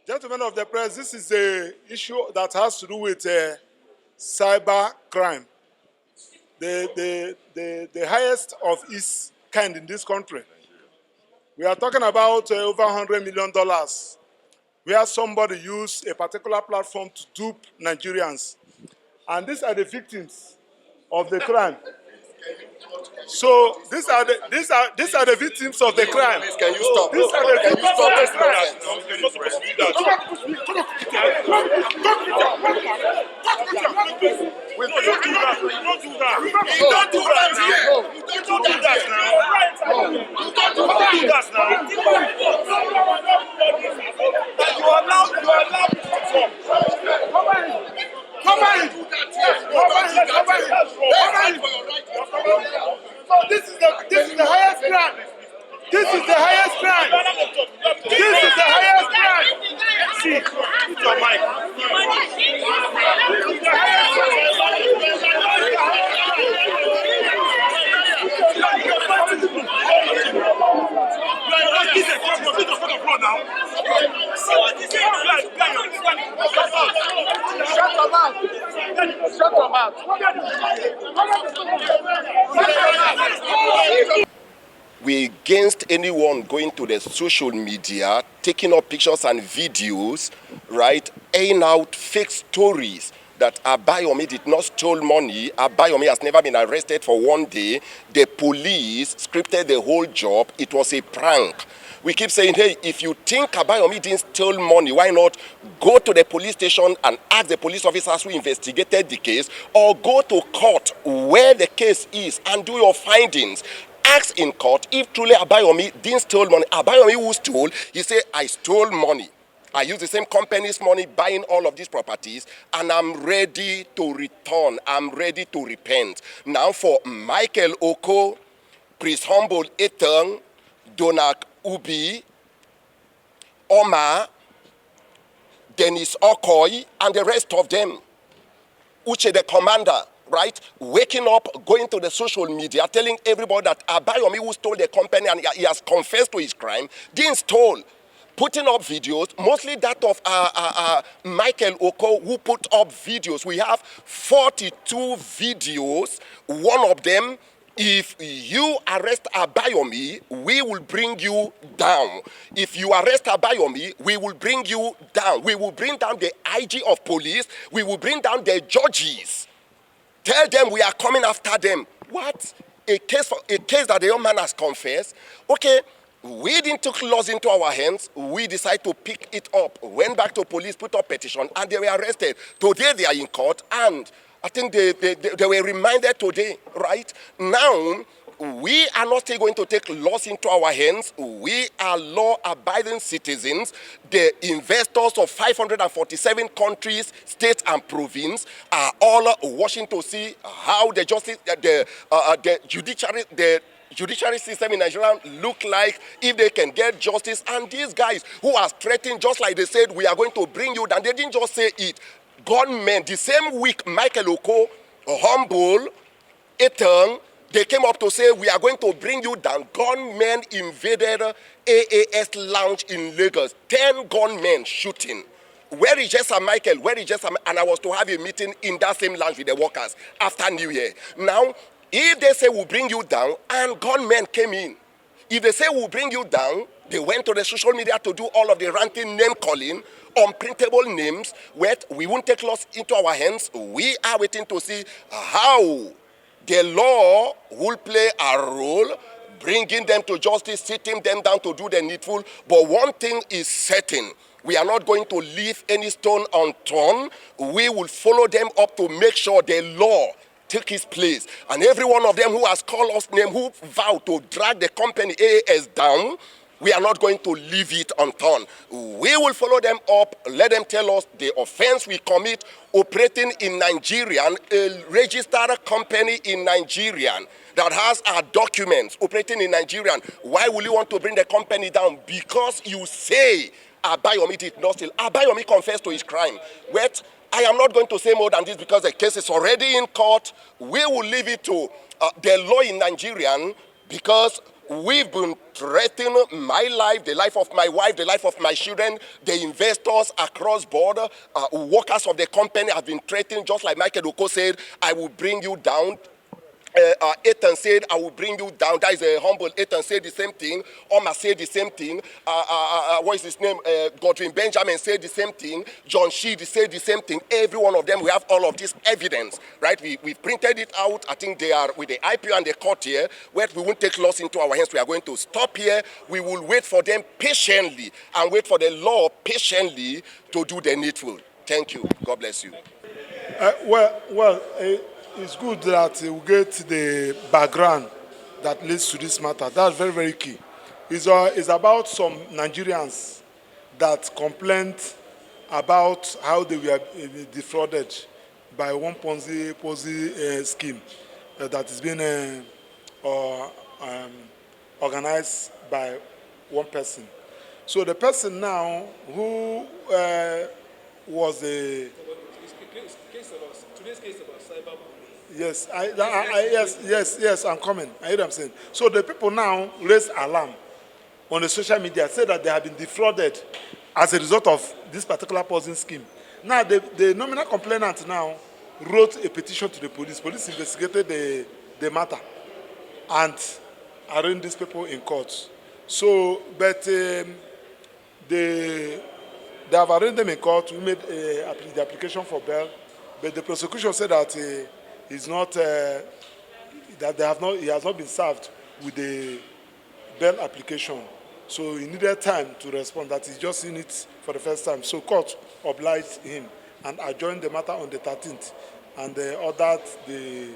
Gentlemen of the press, this is an issue that has to do with cyber crime, the highest of its kind in this country. We are talking about over $100 million, where somebody used a particular platform to dupe Nigerians. And these are the victims of the crime. So these are the victims of the crime. Can you stop? These are the victims of the crime. You're not supposed to do that. We don't do that. You don't do that. You don't do that now. You don't do that now. You don't do that now. You are allowed to perform. Come on! This is the highest crime. This is the highest crime. This is the highest crime. See, put your mic. This is the highest crime. Shut your mouth. We against anyone going to the social media, taking up pictures and videos, right, airing out fake stories that Abayomi did not steal money. Abayomi has never been arrested for one day. The police scripted the whole job. It was a prank. We keep saying, hey, if you think Abayomi didn't steal money, why not go to the police station and ask the police officers who investigated the case, or go to court where the case is and do your findings. Ask in court if truly Abayomi didn't steal money. Abayomi who stole, he said, I stole money. I used the same company's money buying all of these properties, and I'm ready to return. I'm ready to repent. Now for Michael Oko, Chris Humble Etang, Donak Ubi, Omar, Dennis Okoy, and the rest of them, Uche the commander, right, waking up, going to the social media, telling everybody that Abayomi who stole the company and he has confessed to his crime, didn't steal. Putting up videos, mostly that of Michael Oko, who put up videos. We have 42 videos. One of them, if you arrest Abayomi, we will bring you down. If you arrest Abayomi, we will bring you down. We will bring down the IG of police. We will bring down the judges. Tell them we are coming after them. What? A case that the young man has confessed. Okay. We didn't take laws into our hands. We decided to pick it up. Went back to police, put up petition, and they were arrested. Today they are in court, and I think they were reminded today, right? Now, we are not still going to take laws into our hands. We are law-abiding citizens. The investors of 547 countries, states, and provinces are all watching to see how the judiciary system in Nigeria look like, if they can get justice. And these guys who are threatening, just like they said, we are going to bring you down. They didn't just say it. Gunmen, the same week, Michael Oko, Humble, Ethan, they came up to say, we are going to bring you down. Gunmen invaded AAS lounge in Lagos. 10 gunmen shooting. Where is Jessa Michael? Where is Jessa? And I was to have a meeting in that same lounge with the workers after New Year. Now, if they say we'll bring you down, and gunmen came in. If they say we'll bring you down, they went to the social media to do all of the ranting name calling, unprintable names, where we won't take laws into our hands. We are waiting to see how the law will play a role, bringing them to justice, sitting them down to do the needful. But one thing is certain. We are not going to leave any stone unturned. We will follow them up to make sure the law take his place. And every one of them who has called us name, who vowed to drag the company AAS down, we are not going to leave it unturned. We will follow them up, let them tell us the offense we commit operating in Nigerian, a registered company in Nigerian that has our documents operating in Nigerian. Why will you want to bring the company down? Because you say Abayomi did not steal. Abayomi confessed to his crime. Wait, I am not going to say more than this because the case is already in court. We will leave it to the law in Nigerian, because We've been threatening my life, the life of my wife, the life of my children, the investors across border, workers of the company have been threatened, just like Michael Oko said, I will bring you down. Ethan said, I will bring you down. That is a humble. Ethan said the same thing. Omar said the same thing. What is his name? Godwin Benjamin said the same thing. John Sheed said the same thing. Every one of them, we have all of this evidence, right? We printed it out. I think they are with the IPO and the court here, where we won't take laws into our hands. We are going to stop here. We will wait for them patiently and wait for the law patiently to do the needful. Thank you. God bless you. It's good that we get the background that leads to this matter. That's very, very key. It's about some Nigerians that complained about how they were defrauded by one Ponzi scheme that is being organized by one person. So the person now who was a... Today's case about cyberbullying. Yes, yes, I'm coming. I hear what I'm saying. So the people now raise alarm on the social media, say that they have been defrauded as a result of this particular Ponzi scheme. Now, the nominal complainant now wrote a petition to the police. Police investigated the matter and arraigned these people in court. So, but they have arraigned them in court. We made the application for bail, but the prosecution said that he's not he has not been served with the bail application. So he needed time to respond, that he's just in it for the first time. So court obliged him and adjourned the matter on the 13th and ordered the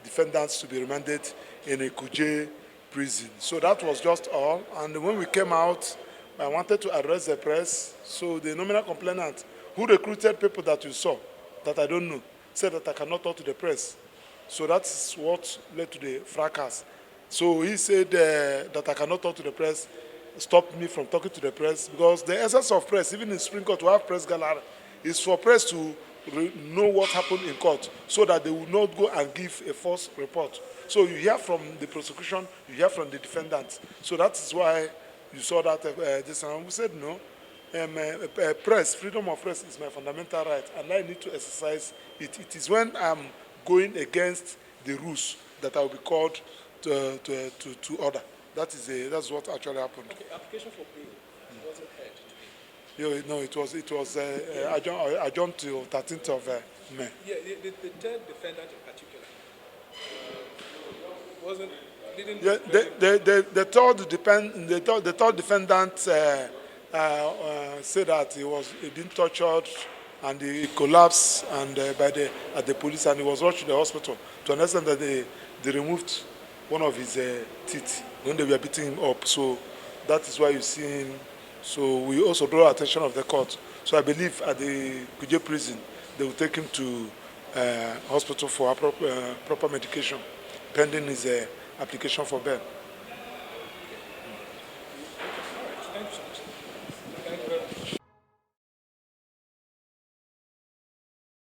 defendants to be remanded in a Kuje prison. So that was just all. And when we came out, I wanted to address the press. So the nominal complainant, who recruited people that you saw, that I don't know, said that I cannot talk to the press. So that's what led to the fracas. So he said that I cannot talk to the press, stopped me from talking to the press, because the essence of press, even in Supreme Court, to have press gallery, is for press to know what happened in court, so that they will not go and give a false report. So you hear from the prosecution, you hear from the defendant. So that is why you saw that this time. We said no. Press, freedom of press is my fundamental right, and I need to exercise it. It is when I'm going against the rules that I will be called to order. That's what actually happened. Okay, application for bail wasn't heard today. No, it was adjourned till 13th of May. Yeah, the third defendant in particular didn't. Yeah, the third defendant said that he been tortured and he collapsed and at the police, and he was rushed to the hospital to understand that they removed one of his teeth when they were beating him up. So that is why you see him. So we also draw attention of the court. So I believe at the Kuje prison they will take him to hospital for proper medication pending his application for bail.